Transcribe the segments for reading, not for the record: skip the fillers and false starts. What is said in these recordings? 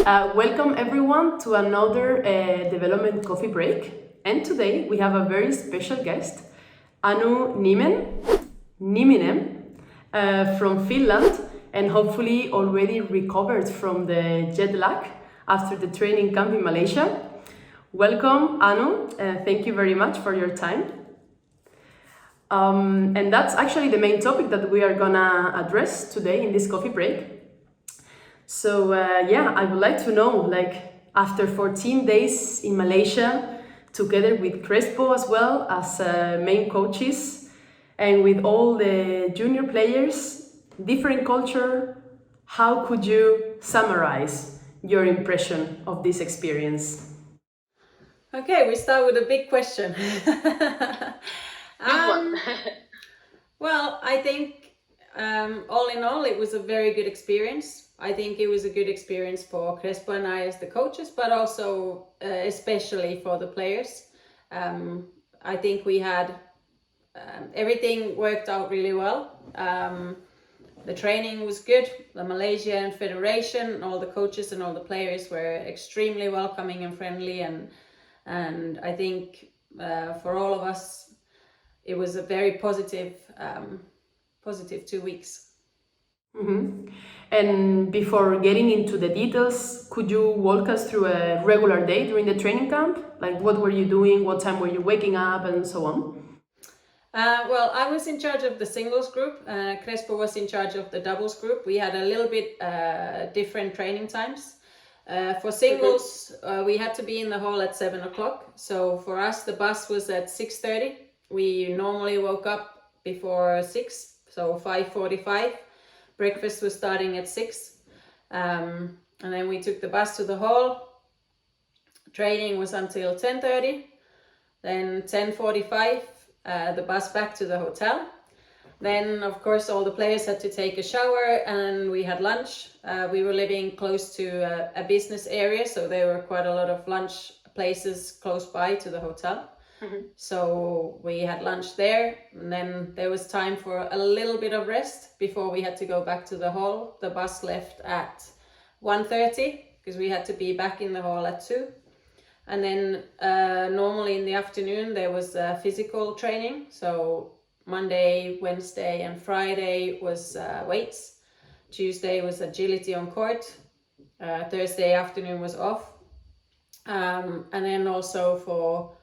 Welcome everyone to another Development Coffee Break. And today we have a very special guest, Anu Nieminen from Finland, and hopefully already recovered from the jet lag after the training camp in Malaysia. Welcome, Anu. Thank you very much for your time. And that's actually the main topic that we are gonna address today in this coffee break. So I would like to know, after 14 days in Malaysia, together with Crespo as well as main coaches, and with all the junior players, different culture, how could you summarize your impression of this experience? Okay, we start with a big question. Well, I think all in all, it was a very good experience. I think it was a good experience for Crespo and I as the coaches, but also especially for the players. I think we had everything worked out really well. The training was good. The Malaysian Federation, all the coaches and all the players were extremely welcoming and friendly, and I think for all of us, it was a very positive 2 weeks. Mm-hmm. And before getting into the details, could you walk us through a regular day during the training camp? Like, what were you doing? What time were you waking up, and so on? Well, I was in charge of the singles group. Crespo was in charge of the doubles group. We had a little bit different training times. For singles, we had to be in the hall at 7 o'clock. So for us, the bus was at 6:30. We normally woke up before 6, so 5:45. Breakfast was starting at 6. And then we took the bus to the hall. Training was until 10:30. Then 10:45, the bus back to the hotel. Then, of course, all the players had to take a shower and we had lunch. We were living close to a business area, so there were quite a lot of lunch places close by to the hotel. Mm-hmm. So we had lunch there, and then there was time for a little bit of rest before we had to go back to the hall. The bus left at 1:30 because we had to be back in the hall at 2. And then normally in the afternoon there was physical training. So Monday, Wednesday and Friday was weights. Tuesday was agility on court. Thursday afternoon was off. And then also for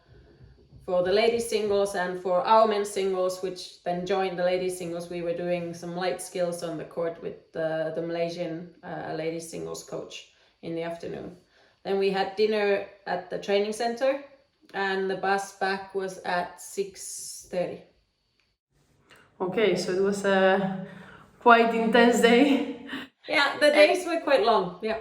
the ladies singles and for our men's singles, which then joined the ladies singles, we were doing some light skills on the court with the Malaysian ladies singles coach in the afternoon. Then we had dinner at the training center, and the bus back was at 6:30. Okay, so it was a quite intense day. Yeah, the days were quite long. Yeah.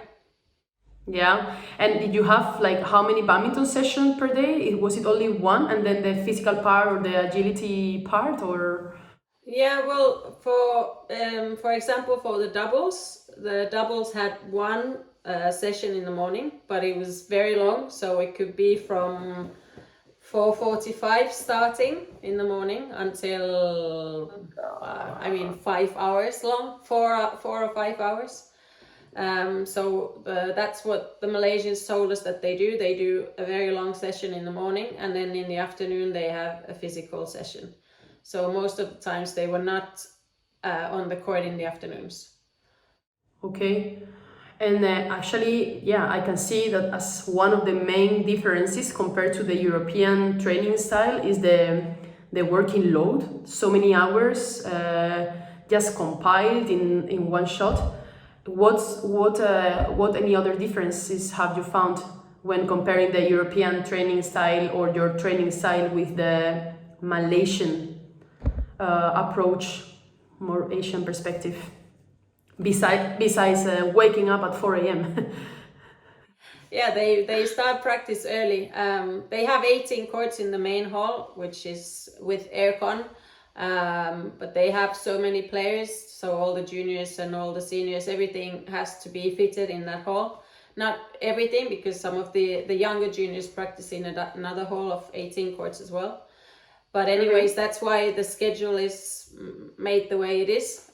Yeah, and did you have how many badminton sessions per day? Was it only one, and then the physical part or the agility part, or? Yeah, well, for example, for the doubles had one session in the morning, but it was very long, so it could be from 4:45 starting in the morning until 5 hours long, 4 or 5 hours. So that's what the Malaysians told us that they do. They do a very long session in the morning, and then in the afternoon they have a physical session. So most of the times they were not on the court in the afternoons. Okay. And actually, I can see that as one of the main differences compared to the European training style is the working load. So many hours just compiled in one shot. What any other differences have you found when comparing the European training style or your training style with the Malaysian approach, more Asian perspective? Besides waking up at 4 a.m. Yeah, they start practice early. They have 18 courts in the main hall, which is with aircon. But they have so many players, so all the juniors and all the seniors, everything has to be fitted in that hall. Not everything, because some of the younger juniors practice in another hall of 18 courts as well. But anyways, that's why the schedule is made the way it is.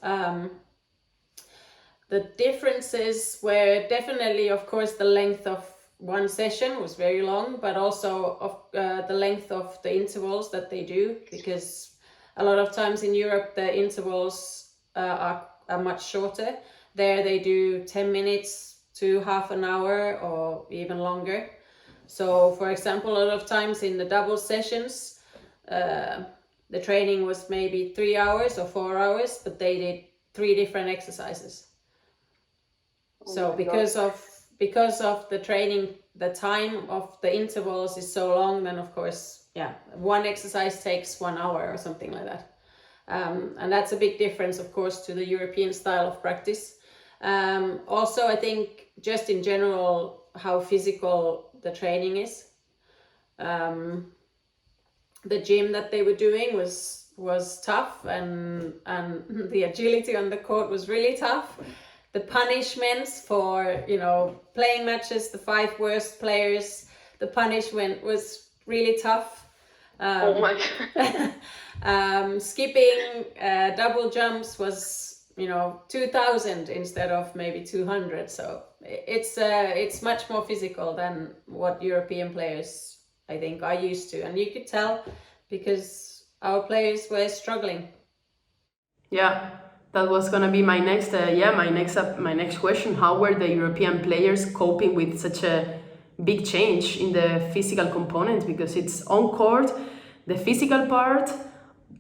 the differences were definitely, of course, the length of one session was very long, but also of the length of the intervals that they do, because a lot of times in Europe the intervals are much shorter. There they do 10 minutes to half an hour or even longer. So for example, a lot of times in the double sessions, the training was maybe 3 hours or 4 hours, but they did 3 different exercises. So because of the training, the time of the intervals is so long, then of course, one exercise takes 1 hour or something like that. And that's a big difference, of course, to the European style of practice. Also, I think just in general, how physical the training is. The gym that they were doing was tough, and the agility on the court was really tough. The punishments for, playing matches, the 5 worst players, the punishment was really tough. Oh my God. Skipping double jumps was, 2,000 instead of maybe 200. So it's much more physical than what European players, I think, are used to. And you could tell because our players were struggling. Yeah, that was gonna be my next my next question. How were the European players coping with such a big change in the physical component? Because it's on court, the physical part,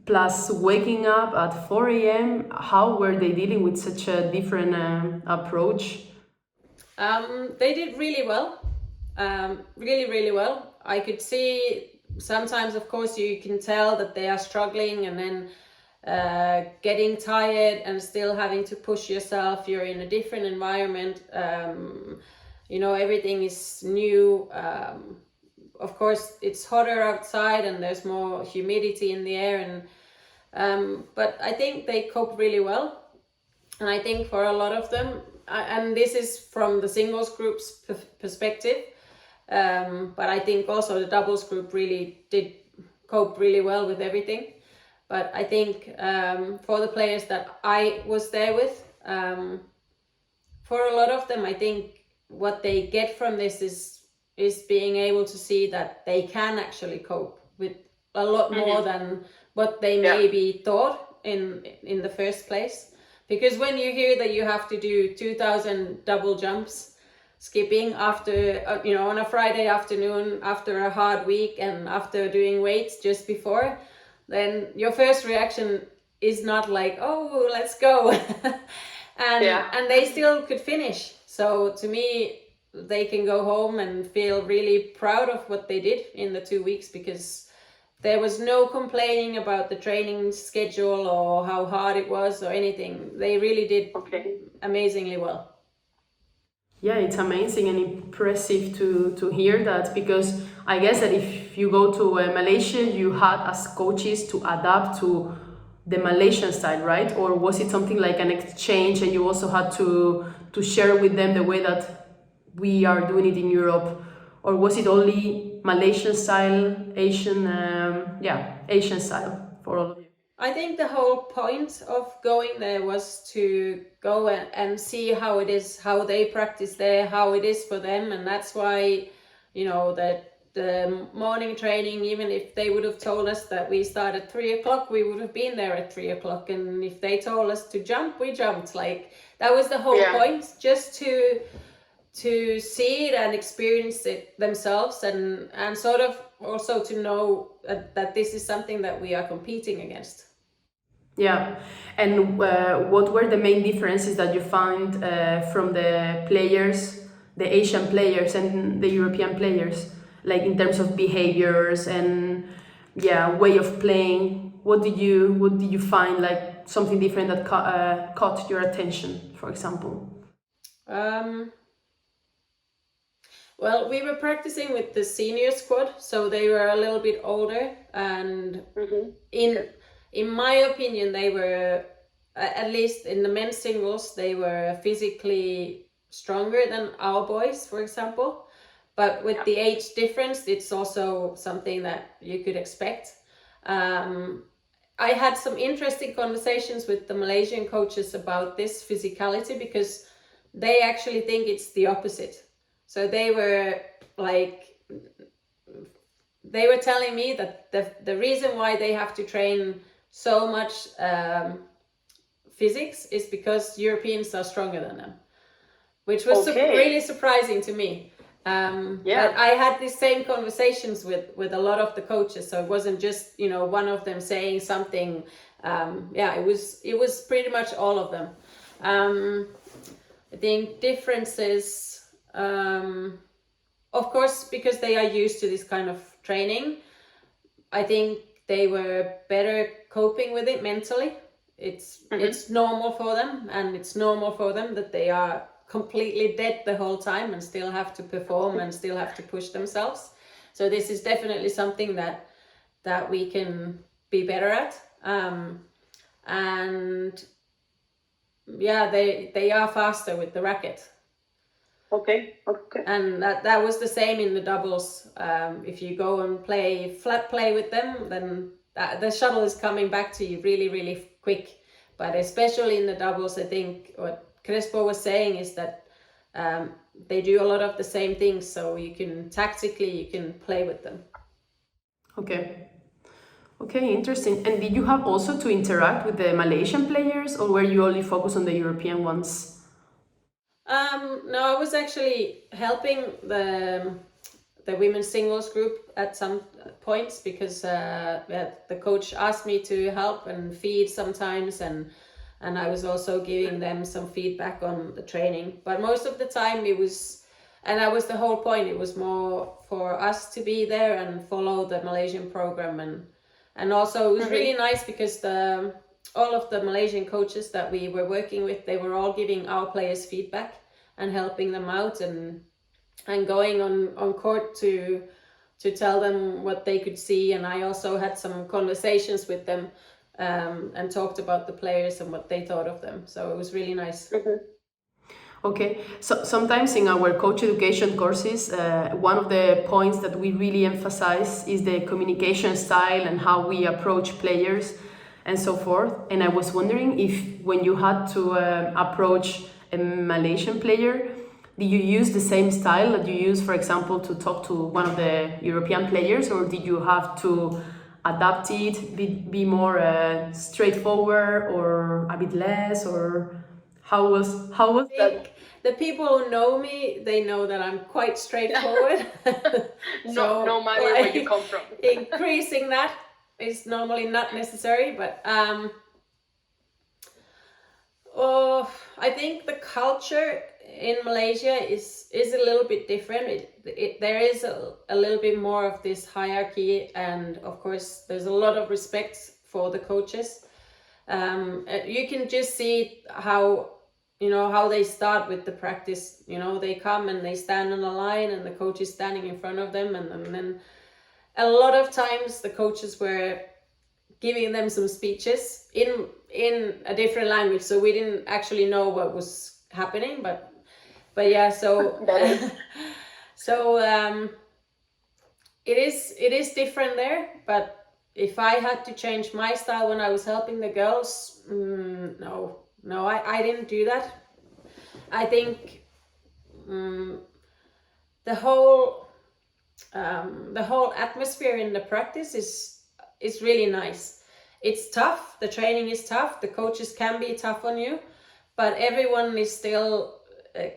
plus waking up at 4 a.m. How were they dealing with such a different approach? They did really well, really, really well. I could see sometimes, of course, you can tell that they are struggling, and then getting tired and still having to push yourself. You're in a different environment. Everything is new. Of course, it's hotter outside and there's more humidity in the air, but I think they cope really well. And I think for a lot of them, and this is from the singles group's perspective, but I think also the doubles group really did cope really well with everything. But I think for the players that I was there with, for a lot of them, I think what they get from this is being able to see that they can actually cope with a lot more than what they maybe thought in the first place. Because when you hear that you have to do 2,000 double jumps, skipping after, on a Friday afternoon, after a hard week and after doing weights just before, then your first reaction is not like, oh, let's go. and they still could finish. So to me, they can go home and feel really proud of what they did in the 2 weeks, because there was no complaining about the training schedule or how hard it was or anything. They really did amazingly well. Yeah, it's amazing and impressive to hear that, because I guess that if you go to Malaysia, you had as coaches to adapt to the Malaysian style, right? Or was it something like an exchange and you also had to share with them the way that we are doing it in Europe? Or was it only Malaysian style, Asian style for all of you? I think the whole point of going there was to go and see how it is, how they practice there, how it is for them. And that's why, that the morning training, even if they would have told us that we start at 3 o'clock, we would have been there at 3 o'clock. And if they told us to jump, we jumped. Like, that was the whole point, just to see it and experience it themselves, and sort of also to know that this is something that we are competing against. Yeah, and what were the main differences that you found from the players, the Asian players and the European players, like in terms of behaviors and way of playing? What did you find, like something different that caught your attention, for example? Well, we were practicing with the senior squad, so they were a little bit older, and in my opinion, they were, at least in the men's singles, they were physically stronger than our boys, for example. But with the age difference, it's also something that you could expect. I had some interesting conversations with the Malaysian coaches about this physicality, because they actually think it's the opposite. So they were telling me that the reason why they have to train so much physics is because Europeans are stronger than them, which was really surprising to me. But I had these same conversations with a lot of the coaches, so it wasn't just one of them saying something. It was pretty much all of them. I think differences, of course, because they are used to this kind of training. I think they were better coping with it mentally. It's normal for them, and it's normal for them that they are completely dead the whole time and still have to perform and still have to push themselves. So this is definitely something that we can be better at. And yeah, they are faster with the racket. Okay. And that was the same in the doubles. If you go and play flat play with them, then the shuttle is coming back to you really, really quick. But especially in the doubles, I think what Crespo was saying is that they do a lot of the same things, so you can play with them. Okay, interesting. And did you have also to interact with the Malaysian players, or were you only focused on the European ones? No, I was actually helping the women's singles group at some points, because the coach asked me to help and feed sometimes, and I was also giving them some feedback on the training. But most of the time it was, and that was the whole point, it was more for us to be there and follow the Malaysian program. And also it was really nice because all of the Malaysian coaches that we were working with, they were all giving our players feedback and helping them out, and going on court to tell them what they could see. And I also had some conversations with them and talked about the players and what they thought of them. So it was really nice. Okay, so sometimes in our coach education courses, one of the points that we really emphasize is the communication style and how we approach players and so forth. And I was wondering if when you had to approach a Malaysian player, did you use the same style that you use, for example, to talk to one of the European players, or did you have to adapt it, be more straightforward, or a bit less, or how was that? The people who know me, they know that I'm quite straightforward. No matter where you come from. Increasing that is normally not necessary, but I think the culture in Malaysia is a little bit different. There is a little bit more of this hierarchy, and of course there's a lot of respect for the coaches. You can just see how they start with the practice. They come and they stand on the line, and the coach is standing in front of them, and then a lot of times the coaches were giving them some speeches in a different language, so we didn't actually know what was happening, but yeah, so it is different there. But if I had to change my style when I was helping the girls, no, I didn't do that. I think the whole atmosphere in the practice is really nice. It's tough. The training is tough. The coaches can be tough on you, but everyone is still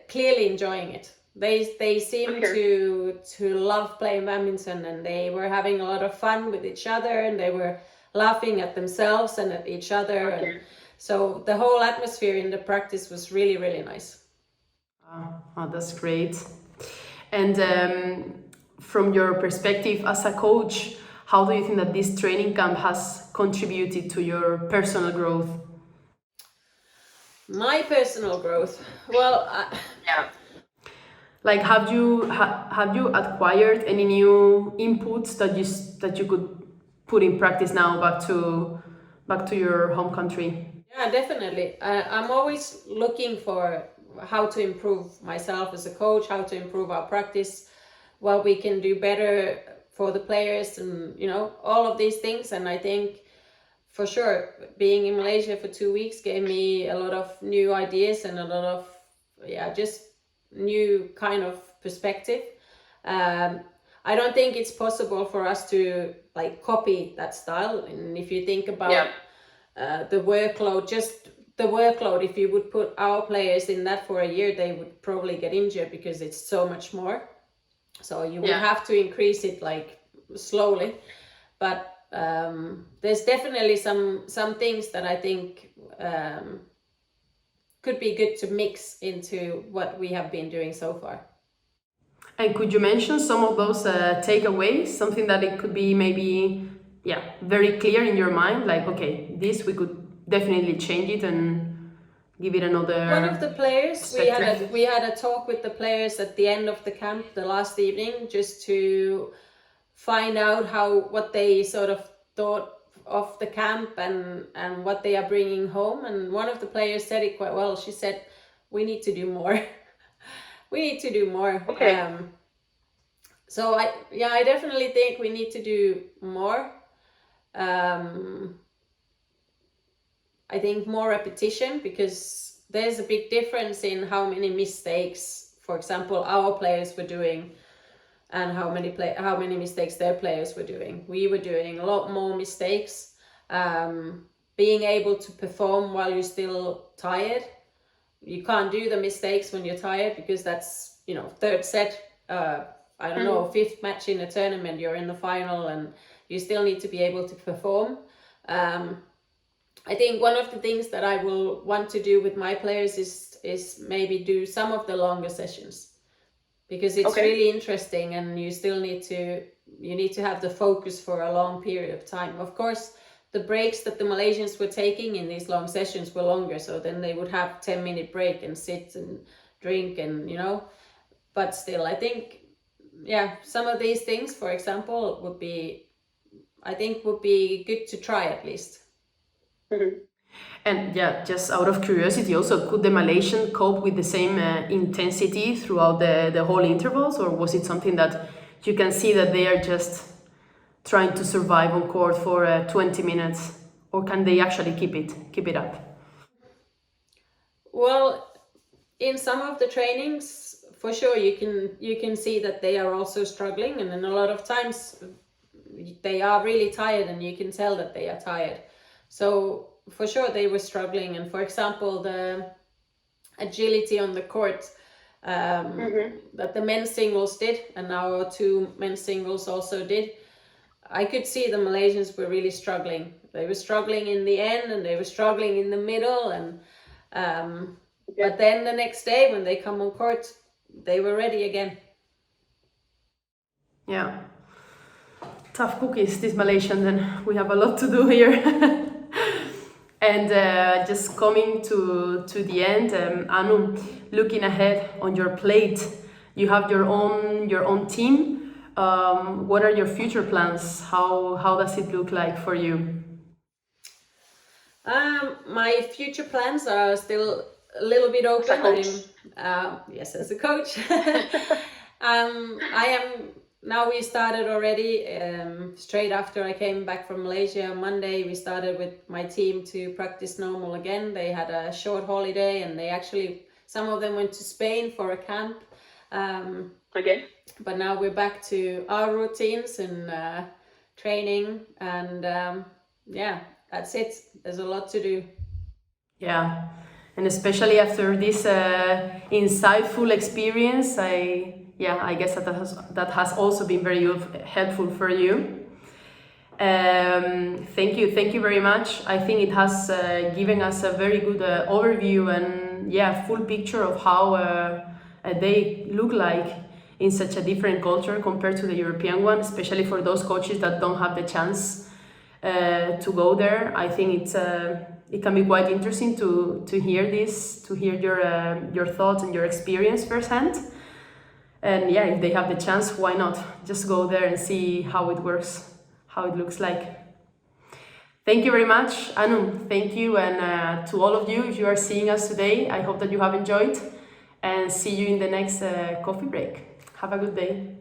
clearly enjoying it. They seem to love playing badminton, and they were having a lot of fun with each other, and they were laughing at themselves and at each other. And so the whole atmosphere in the practice was really, really nice. Oh, that's great. And from your perspective as a coach, how do you think that this training camp has contributed to your personal growth? My personal growth? Well, like, have you acquired any new inputs that you could put in practice now back to your home country? Yeah, definitely. I'm always looking for how to improve myself as a coach, how to improve our practice, what we can do better for the players, and all of these things. And I think for sure, being in Malaysia for 2 weeks gave me a lot of new ideas and a lot of, just new kind of perspective. I don't think it's possible for us to like copy that style. And if you think about the workload, just the workload, if you would put our players in that for a year, they would probably get injured because it's so much more. So you would have to increase it like slowly. But there's definitely some things that I think could be good to mix into what we have been doing so far. And could you mention some of those takeaways, something that it could be maybe, very clear in your mind, like, okay, this we could definitely change it and give it another. One of the players, we had a talk with the players at the end of the camp, the last evening, just to find out what they sort of thought of the camp and what they are bringing home. And one of the players said it quite well. She said, "We need to do more." We need to do more. Okay. So I definitely think we need to do more. I think more repetition, because there's a big difference in how many mistakes, for example, our players were doing and how many mistakes their players were doing. We were doing a lot more mistakes. Being able to perform while you're still tired. You can't do the mistakes when you're tired, because that's, third set, I don't know, fifth match in a tournament, you're in the final and you still need to be able to perform. I think one of the things that I will want to do with my players is maybe do some of the longer sessions, because it's really interesting and you still need to have the focus for a long period of time. Of course, the breaks that the Malaysians were taking in these long sessions were longer, so then they would have 10-minute break and sit and drink and, but still, I think, some of these things, for example, would be good to try at least. Mm-hmm. And just out of curiosity also, could the Malaysian cope with the same intensity throughout the whole intervals, or was it something that you can see that they are just trying to survive on court for 20 minutes, or can they actually keep it up? Well, in some of the trainings, for sure, you can see that they are also struggling, and then a lot of times they are really tired, and you can tell that they are tired. So for sure they were struggling, and for example, the agility on the court that the men's singles did, and our two men's singles also did. I could see the Malaysians were really struggling. They were struggling in the end and they were struggling in the middle, and but then the next day when they come on court, they were ready again. Yeah. Tough cookies, this Malaysian, then we have a lot to do here. And just coming to the end, Anu, looking ahead on your plate, you have your own team. What are your future plans? How does it look like for you? My future plans are still a little bit open. Yes, as a coach. Now we started already, straight after I came back from Malaysia. Monday we started with my team to practice normal again. They had a short holiday and some of them went to Spain for a camp. But now we're back to our routines and training, and that's it. There's a lot to do. Yeah, and especially after this insightful experience, I guess that has also been very helpful for you. Thank you very much. I think it has given us a very good overview and full picture of how they look like in such a different culture compared to the European one, especially for those coaches that don't have the chance to go there. I think it can be quite interesting to hear this, to hear your thoughts and your experience firsthand. And if they have the chance, why not? Just go there and see how it works, how it looks like. Thank you very much, Anu. Thank you, and to all of you, if you are seeing us today, I hope that you have enjoyed, and see you in the next coffee break. Have a good day.